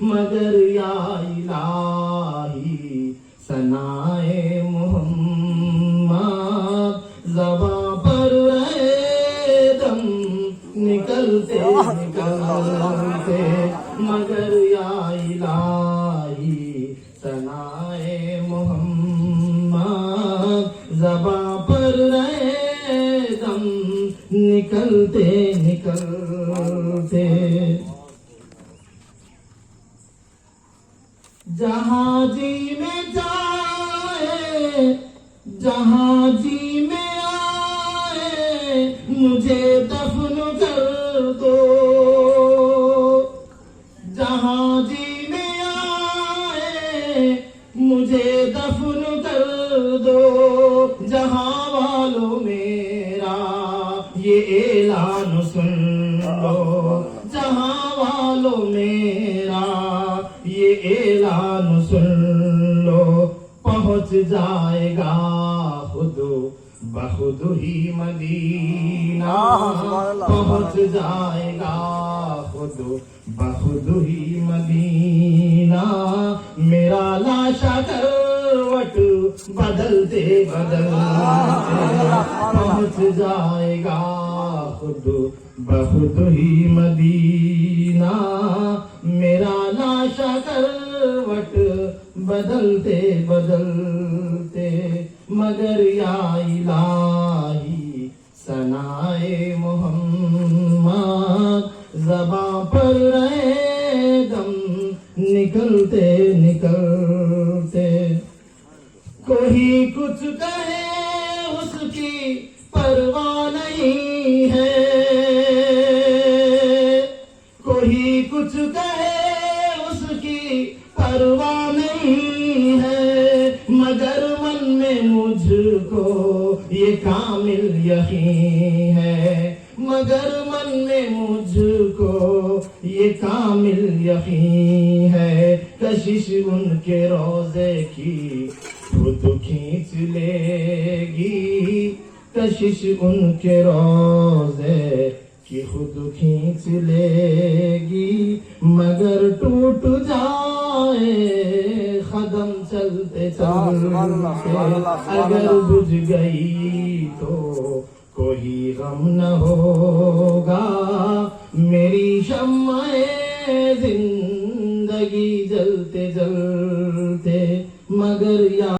مگر یا الہی ثنائے محمد زباں پر رہے دم نکلتے نکلتے مگر یا الہی ثنائے محمد زباں پر رہے دم نکلتے نکلتے جہاں جی میں جائے جہاں جی میں آئے مجھے دفن کر دو جہاں جی میں آئے مجھے دفن کر دو جہاں والوں میرا یہ اعلان سن لو جہاں والوں میرا یہ اعلان سن لو پہنچ جائے گا خود بخود ہی مدینہ پہنچ جائے گا خود بخود ہی مدینہ میرا لاشا کروٹ بدلتے بدلتے پہنچ جائے گا خود بخود ہی مدینہ میرا لاشا کروٹ بدلتے بدلتے مگر یا الہی ثنائے محمد زباں پر رہے دم نکلتے نکلتے کوئی کچھ کہے اس کی پرواہ نہیں ہے کوئی کچھ کہے اس کی پرواہ نہیں ہے مگر من میں مجھ کو یہ کامل یقین ہے مگر من میں مجھ کو یہ کامل یقین ہے کشش ان کے روزے کی خود کھینچ لے گی کشش ان کے روزے کی خود کھینچ لے گی مگر ٹوٹ جائے قدم چلتے چلتے اگر بجھ گئی تو کوئی غم نہ ہوگا میری شمع زندگی جلتے جلتے مگر یا